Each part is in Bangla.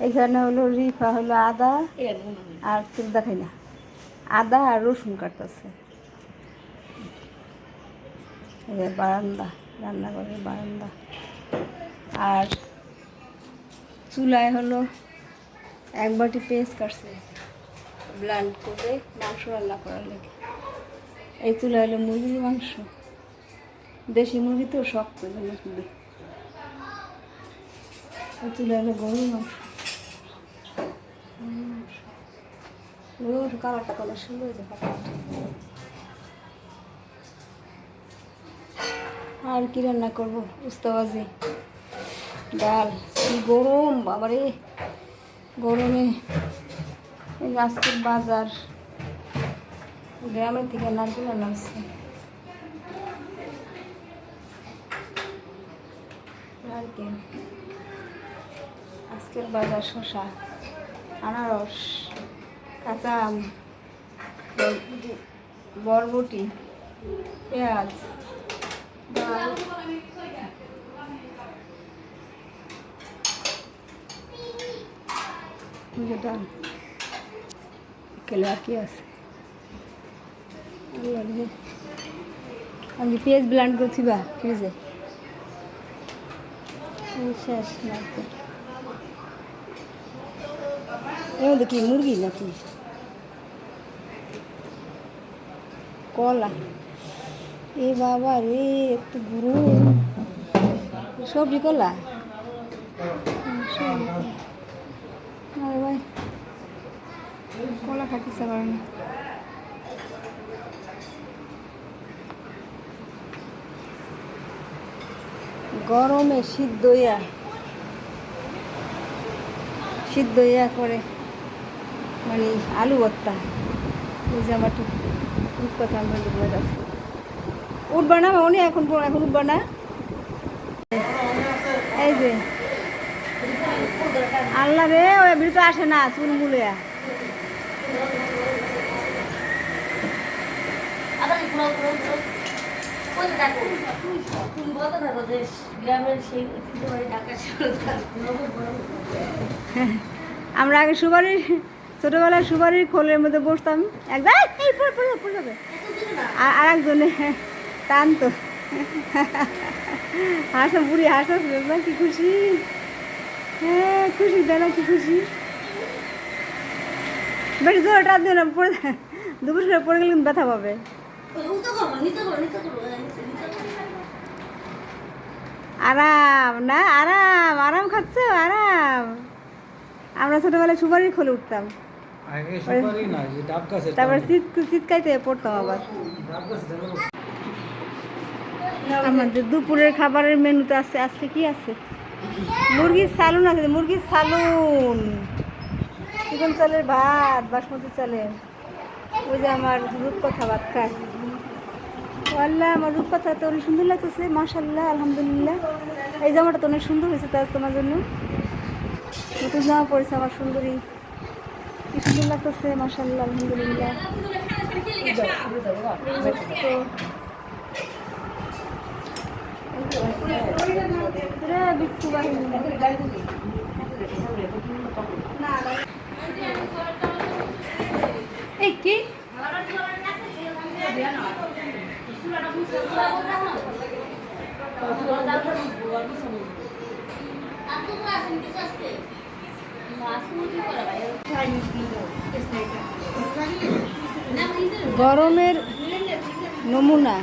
এখানে হলো রিফা হলো আদা আর তেল দেখাই না, আদা আর রসুন কাটতেছে। এই যে বারান্দা, রান্নাঘরের বারান্দা। আর চুলায় হলো এক বাটি পেঁয়াজ কাটছে ব্লান্ড করে মাংস রান্না করার লেগে। এই চুলা হলো মুরগির মাংস, দেশি মুরগি তো শক্ত জন্য চুলে। এই চুলা হলো গরুর মাংস, কালারটা কালার সুন্দর হয়েছে। আর কি রান্না করবো, উস্তাবাজি, ডাল। কি গরম বাবারে, গরমে এই আজকের বাজার গ্রামের থেকে নারকেল নামছে। নারকেল আজকের বাজার, শসা, আনারস, কাঁচা আম, বরবটি, পেঁয়াজ, ডাল। ডাল কেলে আর কি আছে, আমি পেঁয়াজ ব্লান্ড করছি বা ফ্রিজে শেষ। নারকেল এর মধ্যে কি মুরগি নাকি কলা? এ বাবা রে, একটু গুরু সবজি কলা। আরে ভাই, কলা খাইতেছে পারে না। গরমে সিদ্ধ ইয়া করে মানে আলু ভর্তা। ওই যে আমার কথা আমরা বলে যাচ্ছি, উঠবা না উনি এখন উঠবা না। এই যে আল্লাহ রে, ওই বিরুদ্ধে আসে না চুলমুলিয়া। আমরা আগে সুপারির, ছোটবেলায় সুপারির খোলের মধ্যে বসতাম, আর একজনে টানতো। হাসা বুড়ি হাসা কি খুশি, হ্যাঁ খুশি দেয় না, কি খুশি। বেশি জোরে টান দিও না, দুপুর করে পড়ে গেলে ব্যথা পাবে। আরাম না, আরাম খাচ্ছ, আরাম। আমরা ছোটবেলায় সুপারির খোলে উঠতাম, তারপর চিৎকাইতে পড়তাম আবার। আমাদের দুপুরের খাবারের মেনুতে আছে আজকে কি আছে, মুরগির সালুন আছে, মুরগির সালুন, চিকন চালের ভাত, বাসমতি চালের। ওই যে আমার রূপকথা ভাত খায়। আল্লাহ, আমার রূপকথা তো অনেক সুন্দর লাগতেছে, মাশাল্লাহ, আলহামদুলিল্লাহ। এই জামাটা তো অনেক সুন্দর হয়েছে তার তোমার জন্য, নতুন জামা পড়েছে আমার সুন্দরী, কি সুন্দর লাগতেছে, মাশাল্লাহ, আলহামদুলিল্লাহ। এই কি গরমের নমুনা,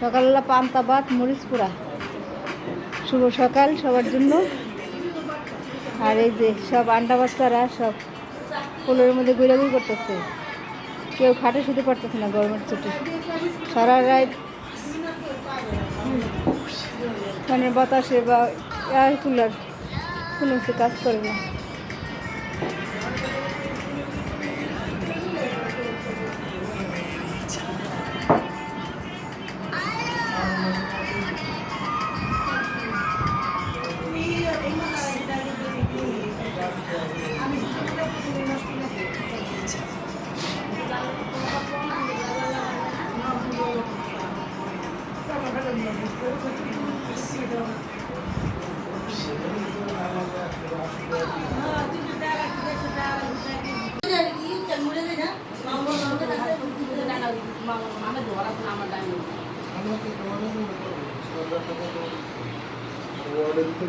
সকালবেলা পান্তা ভাত, মরিচ পোড়া। শুভ সকাল সবার জন্য। আর এই যে সব আন্ডা বাচ্চারা সব কোলের মধ্যে ঘুরাঘুরি করতেছে, কেউ খাটে শুতে পারতেছে না গরমের ছুটি। সারা রাত মানে বাতাসে বা এয়ার কুলার কোনো কিছু কাজ করে না। কি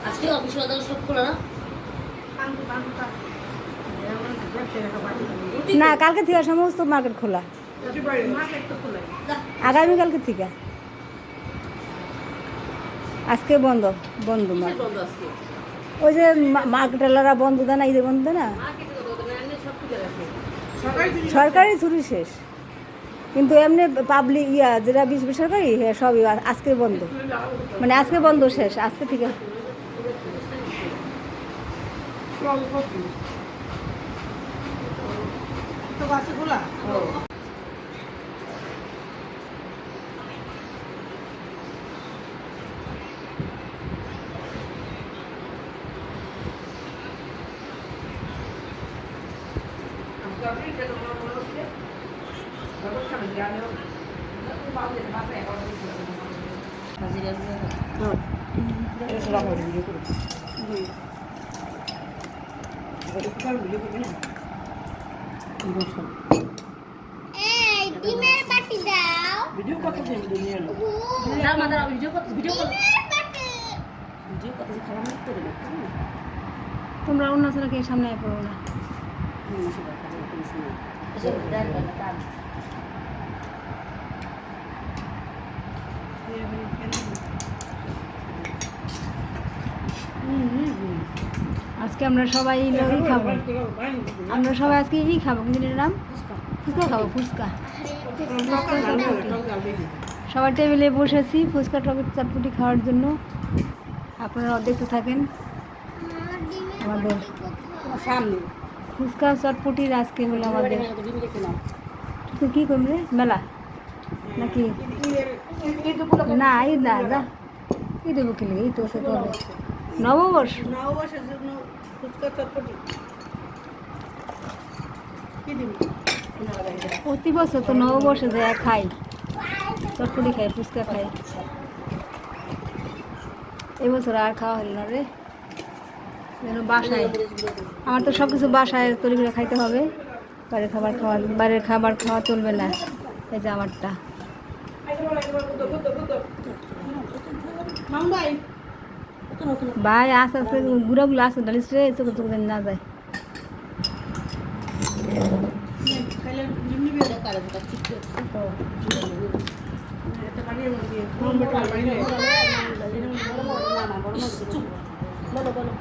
আজকে অফিস সব খোলা না? না, কালকে থেকে সমস্ত মার্কেট খোলা, আগামীকালকে থেকে। আজকে বন্ধ, বন্ধ মার্কেট। বন্ধ আজকে। ওই যে মার্কেটাররা বন্ধ দেয় না, ঈদে বন্ধ দেয় না, সরকারি ছুটি শেষ, কিন্তু এমনি পাবলিক যেটা বেসরকারি হ্যাঁ সবই আজকে বন্ধ, মানে আজকে বন্ধ শেষ, আজকে থেকে। এই ডিমের পাটি দাও। ভিডিও কত দিন দুনিয়া লোক উহু, দাও মাদার ভিডিও কত ডিমের পাটি। খারাপ না করে না তোমরা অন্য ছাড়া সামনে পড়ো না। আজকে আমরা সবাই ই খাবো, আমরা সবাই আজকে খাবো, কিন্তু এটার নাম ফুচকা খাবো, ফুচকা। সবার টেবিলে বসেছি ফুচকা চটপটি খাওয়ার জন্য। আপনারা দেখতে থাকেন আমার ডিমের আমাদের পাটি কোথায়? সামনে ফুচকা চটপটির আজকে হলো আমাদের। তুই কী করবি মেলা নাকি? না ঈদ না, যা ঈদ দেবো কি এই তো সে করবে নববর্ষ। নববর্ষের জন্য ফুচকা চটপটি কি দিবি? প্রতি বছর তো নববর্ষে যায় খাই, চটপটি খাই, ফুচকা খাই। এবছর আর খাওয়া হলো না রে, যেন বাসায় আমার তো সব কিছু বাসায় তৈরি করে খাইতে হবে। বাইরের খাবার খাওয়া চলবে না। এই যে আমারটা ভাই আস্তে আস্তে গুঁড়াগুলো আস্তে ডালিস রে, চোখে চোখে না যায়। বলো বলো